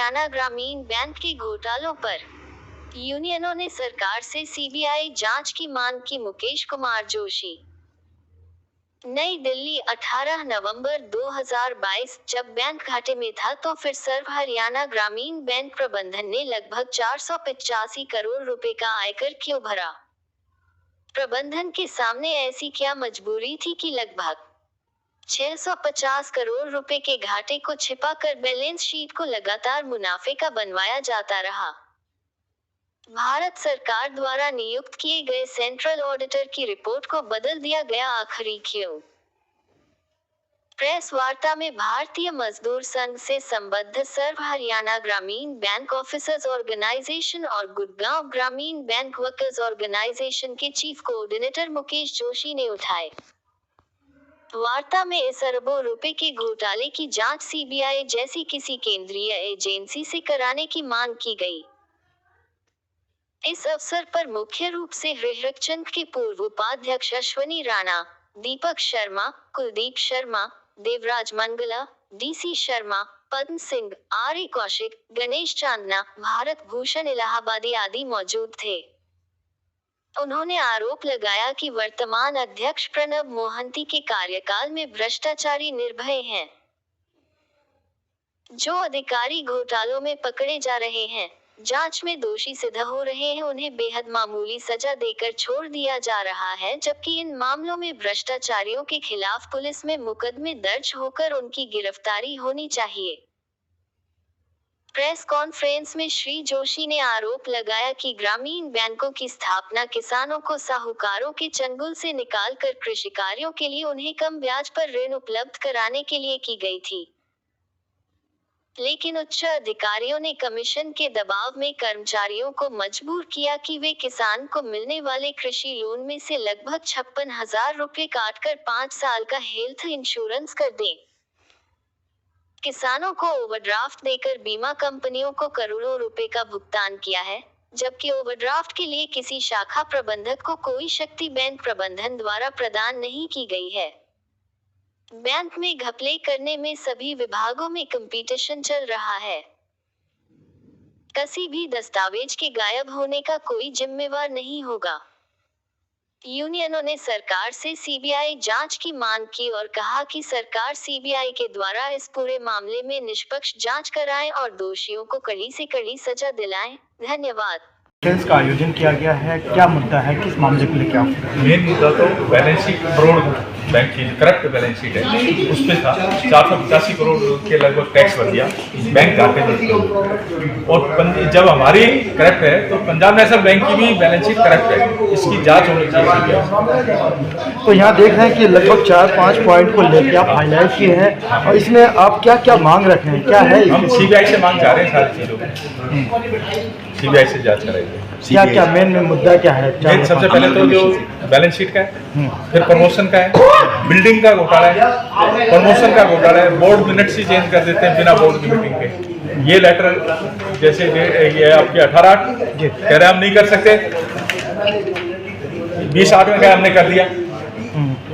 हरियाणा ग्रामीण बैंक के घोटालों पर यूनियनों ने सरकार से सीबीआई जांच की मांग की। मुकेश कुमार जोशी, नई दिल्ली, 18 नवंबर 2022। जब बैंक घाटे में था तो फिर सर्व हरियाणा ग्रामीण बैंक प्रबंधन ने लगभग 485 करोड़ रुपए का आयकर क्यों भरा? प्रबंधन के सामने ऐसी क्या मजबूरी थी कि लगभग 650 करोड़ रुपए के घाटे को छिपाकर बैलेंस शीट को लगातार मुनाफे का बनवाया जाता रहा? भारत सरकार द्वारा नियुक्त किए गए सेंट्रल ऑडिटर की रिपोर्ट को बदल दिया गया, आखिरी क्यों? प्रेस वार्ता में भारतीय मजदूर संघ से संबद्ध सर्व हरियाणा ग्रामीण बैंक ऑफिसर्स ऑर्गेनाइजेशन और गुड़गांव ग्रामीण बैंक वर्कर्स ऑर्गेनाइजेशन के चीफ कोऑर्डिनेटर मुकेश जोशी ने उठाए। वार्ता में इस अरबों रुपए के घोटाले की जांच सीबीआई जैसी किसी केंद्रीय एजेंसी से कराने की मांग की गई। इस अवसर पर मुख्य रूप से गृहरक्षक के पूर्व उपाध्यक्ष अश्वनी राणा, दीपक शर्मा, कुलदीप शर्मा, देवराज मंगला, डीसी शर्मा, पद्म सिंह, आर कौशिक, गणेश चांदना, भारत भूषण इलाहाबादी आदि मौजूद थे। उन्होंने आरोप लगाया कि वर्तमान अध्यक्ष प्रणब मोहंती के कार्यकाल में भ्रष्टाचारी निर्भय हैं। जो अधिकारी घोटालों में पकड़े जा रहे हैं, जांच में दोषी सिद्ध हो रहे हैं, उन्हें बेहद मामूली सजा देकर छोड़ दिया जा रहा है, जबकि इन मामलों में भ्रष्टाचारियों के खिलाफ पुलिस में मुकदमे दर्ज होकर उनकी गिरफ्तारी होनी चाहिए। प्रेस कॉन्फ्रेंस में श्री जोशी ने आरोप लगाया कि ग्रामीण बैंकों की स्थापना किसानों को साहूकारों के चंगुल से निकालकर कृषि कार्यों के लिए उन्हें कम ब्याज पर ऋण उपलब्ध कराने के लिए की गई थी। लेकिन उच्च अधिकारियों ने कमीशन के दबाव में कर्मचारियों को मजबूर किया कि वे किसान को मिलने वाले कृषि लोन में से लगभग 56,000 रुपए काटकर 5 साल का हेल्थ इंश्योरेंस कर दें। किसानों को ओवरड्राफ्ट देकर बीमा कंपनियों को करोड़ों रुपए का भुगतान किया है, जबकि ओवरड्राफ्ट के लिए किसी शाखा प्रबंधक को कोई शक्ति बैंक प्रबंधन द्वारा प्रदान नहीं की गई है। बैंक में घपले करने में सभी विभागों में कंपटीशन चल रहा है। किसी भी दस्तावेज के गायब होने का कोई जिम्मेवार नहीं होगा। यूनियनों ने सरकार से सीबीआई जांच की मांग की और कहा कि सरकार सीबीआई के द्वारा इस पूरे मामले में निष्पक्ष जांच कराए और दोषियों को कड़ी से कड़ी सजा दिलाएं। धन्यवाद। कॉन्फ्रेंस का आयोजन किया गया है, क्या मुद्दा है, किस मामले को लेकर? मेन मुद्दा तो बैलेंस शीट, करोड़ बैंक की करप्ट बैलेंस शीट है, उस पर था। 485 करोड़ के लगभग टैक्स भर दिया, बैंक घाटे में। और जब हमारी करप्ट है तो पंजाब नेशनल बैंक की भी बैलेंस शीट करप्ट है, इसकी जांच होनी चाहिए। तो यहाँ देख रहे हैं कि लगभग 4-5 पॉइंट को लेकर आप हाईलाइट किए हैं, और इसमें आप क्या क्या मांग रखे हैं, क्या है? हम सीबीआई से मांग जा रहे हैं सारी चीज़ों की, सीबीआई से जांच कराएंगे। क्या क्या मेन मुद्दा क्या है? सबसे पहले तो जो बैलेंस शीट का है, फिर प्रमोशन का है, बिल्डिंग का घोटाला है, प्रमोशन का घोटाला है, बोर्ड मिनट्स ही चेंज कर देते हैं बिना बोर्ड की मीटिंग के। ये लेटर जैसे ये आपके 18/8 कह रहे हम नहीं कर सकते, 20/8 में क्या हमने कर दिया,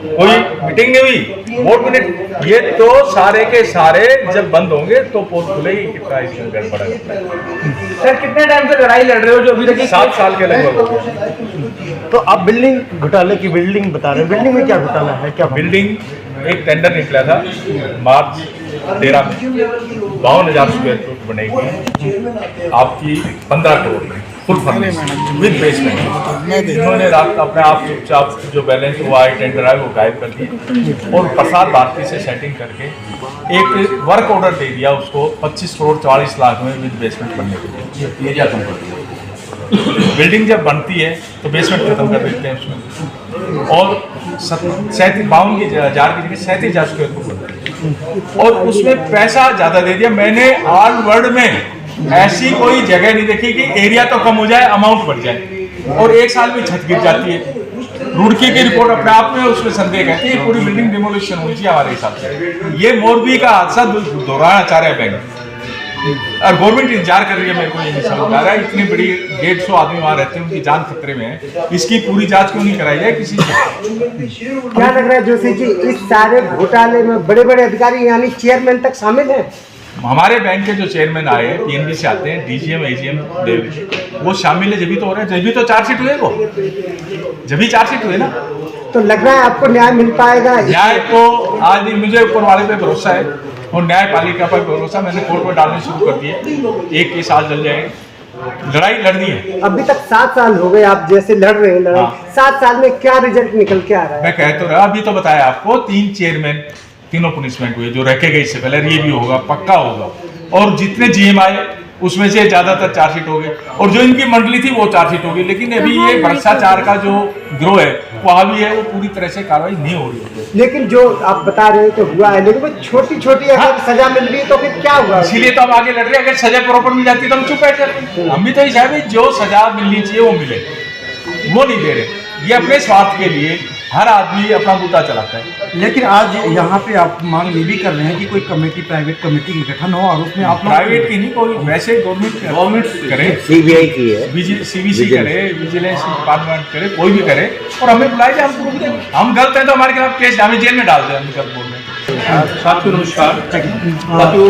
कोई मीटिंग नहीं हुई, बोर्ड मिनट। ये तो सारे के सारे जब बंद होंगे तो पोल खुलेगी, कितना इसमें गड़बड़ है। सर कितने टाइम से लड़ाई लड़ रहे हो जो अभी तक? 7 साल के लगभग। तो आप बिल्डिंग घोटाले की बिल्डिंग बता रहे हैं, बिल्डिंग में क्या घोटाला है, क्या? बिल्डिंग एक टेंडर निकला था मार्च 13 में, 52,000 स्क्वायर फुट बनेगी आपकी 15 करोड़ में, फुल फर्निश्ड विद बेसमेंट। इन्होंने रात अपने आप चुपचाप जो बैलेंस हुआ है टेंडर है वो गायब कर दिया और प्रसाद भारती से सेटिंग करके एक वर्क ऑर्डर दे दिया उसको 25 करोड़ 44 लाख में विद बेसमेंट बनने के लिए। एरिया कम कर दिया। बिल्डिंग जब बनती है तो बेसमेंट खत्म कर देते हैं उसमें, और 52,000 की जगह 37,000 स्क्वायर फुट बनती है, और उसमें पैसा ज़्यादा दे दिया। मैंने ऑल वर्ल्ड में ऐसी कोई जगह नहीं देखी कि एरिया तो कम हो जाए, अमाउंट बढ़ जाए, और एक साल में छत गिर जाती है। रुड़की की रिपोर्ट अपने आप में उसमें संदेह कहती है पूरी बिल्डिंग डिमोलिशन होनी चाहिए हमारे हिसाब से। ये मोरबी का हादसा दोहराना चाह रहे हैं बैंक, और गवर्नमेंट इंतजार कर रही है। मेरे को ये नहीं समझ आ रहा है, इतनी बड़ी 150 आदमी वहाँ रहते हैं, उनकी जान खतरे में है, इसकी पूरी जांच क्यों नहीं कराई जाए किसी से? क्या लग रहा है जोशी जी, इस सारे घोटाले में बड़े बड़े अधिकारी यानी चेयरमैन तक शामिल हैं? हमारे बैंक के जो चेयरमैन आए पीएनबी से आते हैं, डीजीएम एजीएम वो शामिल है, जब भी तो हो रहा है, जब भी तो चार्जशीट हुए, वो जब भी चार्जशीट हुए ना। तो लग रहा है आपको न्याय मिल पाएगा? न्याय तो आज नहीं, मुझे ऊपर वाले पे भरोसा है और न्यायपालिका पर भरोसा। मैंने कोर्ट में डालने शुरू कर दिए, एक केस आज चल जाएंगे। लड़ाई लड़नी है। अभी तक 7 साल हो गए आप जैसे लड़ रहे हैं लड़ाई। 7 साल में क्या रिजल्ट निकल के आ रहा है? मैं कह तो रहा, अभी तो बताया आपको, 3 चेयरमैन, तीनों पनिशमेंट हुए जो रखे गए इससे पहले, ये भी होगा, पक्का होगा। और जितने जीएम आए उसमें से ज्यादातर चार्जशीट हो गई, और जो इनकी मंडली थी वो चार्जशीट हो गई। लेकिन अभी ये भ्रष्टाचार का जो गिरोह है वहाँ भी है, वो पूरी तरह से कार्रवाई नहीं हो रही है। लेकिन जो आप बता रहे हैं तो हुआ है, लेकिन वो छोटी छोटी अगर सजा मिल रही है तो फिर क्या हुआ? इसीलिए तो हम आगे लड़ रहे हैं। अगर सजा प्रॉपर मिल जाती तो हम चुप बैठ जाते। हम भी तो ये है जो सजा मिलनी चाहिए वो मिले, वो नहीं दे रहे। ये अपने स्वार्थ के लिए हर आदमी अपना मुद्दा चलाता है। लेकिन आज यहाँ पे आप मांग ये भी कर रहे हैं कि कोई कमेटी, प्राइवेट कमेटी का गठन हो और उसमें आप प्राइवेट की नहीं, कोई वैसे गवर्नमेंट करे, सीबीआई की है, सीबीसी करे, विजिलेंस डिपार्टमेंट करे, कोई भी करे और हमें बुलाए जाए, हम प्रूफ देंगे। हम गलत हैं तो हमारे खिलाफ केस, हमें जेल में डाल दें, हम गलत बोल रहे हैं। साथियों नमस्कार। साथियों,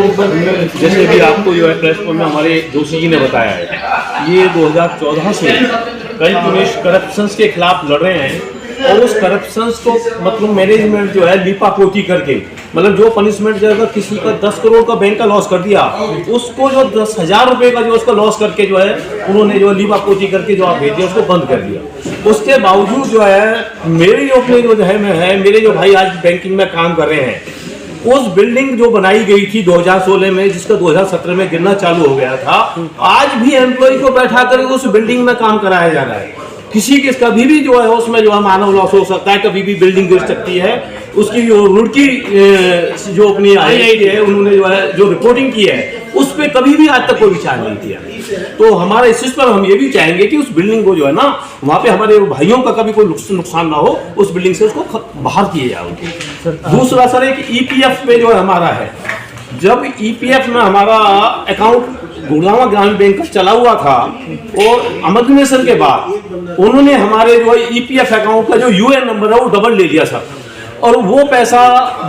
जैसे भी आपको जो है प्रेस में हमारे जोशी जी ने बताया है, ये 2014 से कई पुलिस करप्शंस के खिलाफ लड़ रहे हैं और उस करप्शंस को मतलब मैनेजमेंट जो है लीपापोती करके, मतलब जो पनिशमेंट जो अगर किसी का 10 करोड़ का बैंक का लॉस कर दिया, उसको जो 10,000 रुपए का जो उसका लॉस करके जो है उन्होंने जो लीपापोती करके जो आप भेज दिया उसको बंद कर दिया। उसके बावजूद जो है मेरी अपने जो है मेरे जो भाई आज बैंकिंग में काम कर रहे हैं, उस बिल्डिंग जो बनाई गई थी 2016 में, जिसका 2017 में गिरना चालू हो गया था, आज भी एम्प्लॉय को बैठा कर उस बिल्डिंग में काम कराया जा रहा है। किसी के कभी भी जो है उसमें जो है मानव लॉस हो सकता है, कभी भी बिल्डिंग गिर सकती है। उसकी जो रुड़की जो अपनी IIT है उन्होंने जो है जो रिपोर्टिंग की है उस पर कभी भी आज तक कोई विचार नहीं किया। तो हमारा इस पर हम ये भी चाहेंगे कि उस बिल्डिंग को जो है ना, वहाँ पे हमारे भाइयों का कभी कोई नुकसान ना हो, उस बिल्डिंग से उसको बाहर किए जाए। दूसरा सर एक EPF पे जो है हमारा है, जब EPF में हमारा अकाउंट गुड़गांव ग्रामीण बैंक का चला हुआ था और अमलमेशन के बाद उन्होंने हमारे जो EPF अकाउंट का जो UN नंबर है वो डबल ले लिया सर, और वो पैसा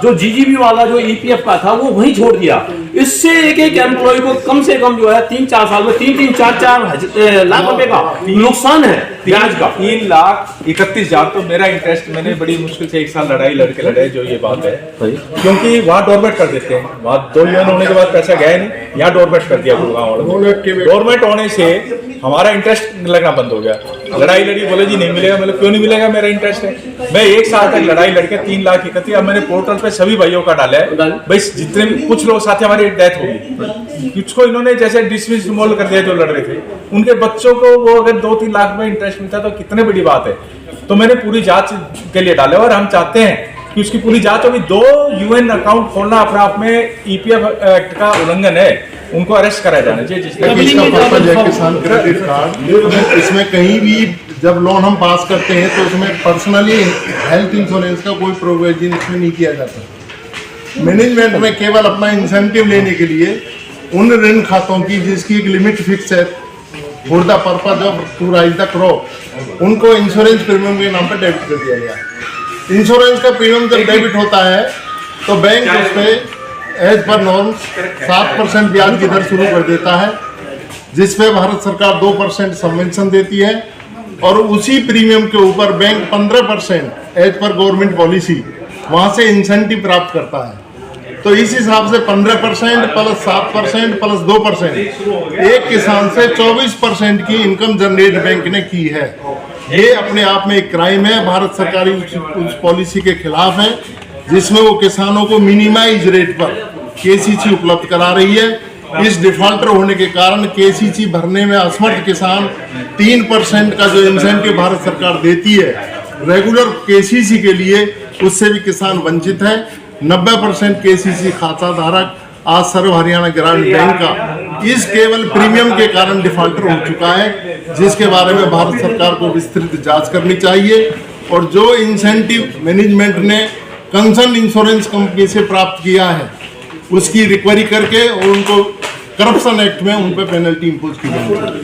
जो GGB वाला जो EPF का था वो वहीं छोड़ दिया। इससे एक एम्प्लॉय को कम से कम जो है 3-4 साल में 3-4 लाख रुपए का नुकसान है ब्याज का। 3,31,000 तो मेरा इंटरेस्ट, मैंने बड़ी मुश्किल से 1 साल लड़ाई लड़के जो ये बात है, क्योंकि वहाँ डोरमेट कर देते हैं, वहाँ 2 यूनियन होने के बाद पैसा गया नहीं, यहाँ डोरमेट कर दिया गुड़गांव वालों ने। डोरमेट होने से हमारा इंटरेस्ट लगना बंद हो गया। लड़ाई लड़ी, बोले जी नहीं मिलेगा, मतलब क्यों नहीं मिलेगा, मेरा इंटरेस्ट है। मैं 1 साल तक लड़ाई लड़के 3,31,000, अब मैंने पोर्टल पे सभी भाइयों का डाला है भाई, जितने कुछ लोग साथ हमारी डेथ होगी, कुछ को इन्होंने जैसे डिसमिस मोल कर दिया जो लड़ रहे थे, उनके बच्चों को वो अगर 2-3 लाख में इंटरेस्ट मिलता तो कितने बड़ी बात है। तो मैंने पूरी जांच के लिए डाले और हम चाहते हैं कि उसकी पूरी जांच होगी। 2 UN अकाउंट खोलना अपने आप में EPF एक्ट का उल्लंघन है, उनको अरेस्ट कराया जाना चाहिए। किसान क्रेडिट कार्ड, इसमें कहीं भी जब लोन हम पास करते हैं तो उसमें पर्सनली हेल्थ इंश्योरेंस का कोई प्रोविजन इसमें नहीं किया जाता। मैनेजमेंट में केवल अपना इंसेंटिव लेने के लिए उन ऋण खातों की जिसकी एक लिमिट फिक्स है, for the purpose of to raise the crop, उनको इंश्योरेंस प्रीमियम के नाम पर डेबिट कर दिया गया। इंश्योरेंस का प्रीमियम जब डेबिट होता है तो बैंक उस पर एज पर नॉर्म्स 7% ब्याज की दर शुरू कर देता है, जिस पे भारत सरकार 2% सबवेंशन देती है, और उसी प्रीमियम के ऊपर बैंक 15% एज पर गवर्नमेंट पॉलिसी वहाँ से इंसेंटिव प्राप्त करता है। तो इस हिसाब से 15% प्लस 7% प्लस 2% एक किसान से 24% की इनकम जनरेट बैंक ने की है। ये अपने आप में एक क्राइम है, भारत सरकार उस पॉलिसी के खिलाफ है जिसमें वो किसानों को मिनिमाइज रेट पर KCC उपलब्ध करा रही है। इस डिफॉल्टर होने के कारण KCC भरने में असमर्थ किसान 3% का जो इंसेंटिव भारत सरकार देती है रेगुलर KCC के लिए, उससे भी किसान वंचित है। 90% KCC खाता धारक आज सर्व हरियाणा ग्रामीण बैंक का इस केवल प्रीमियम के कारण डिफॉल्टर हो चुका है, जिसके बारे में भारत सरकार को विस्तृत जांच करनी चाहिए। और जो इंसेंटिव मैनेजमेंट ने कंसर्न इंश्योरेंस कंपनी से प्राप्त किया है उसकी रिकवरी करके और उनको करप्शन एक्ट में उन पर पेनल्टी इम्पोज की जानी चाहिए।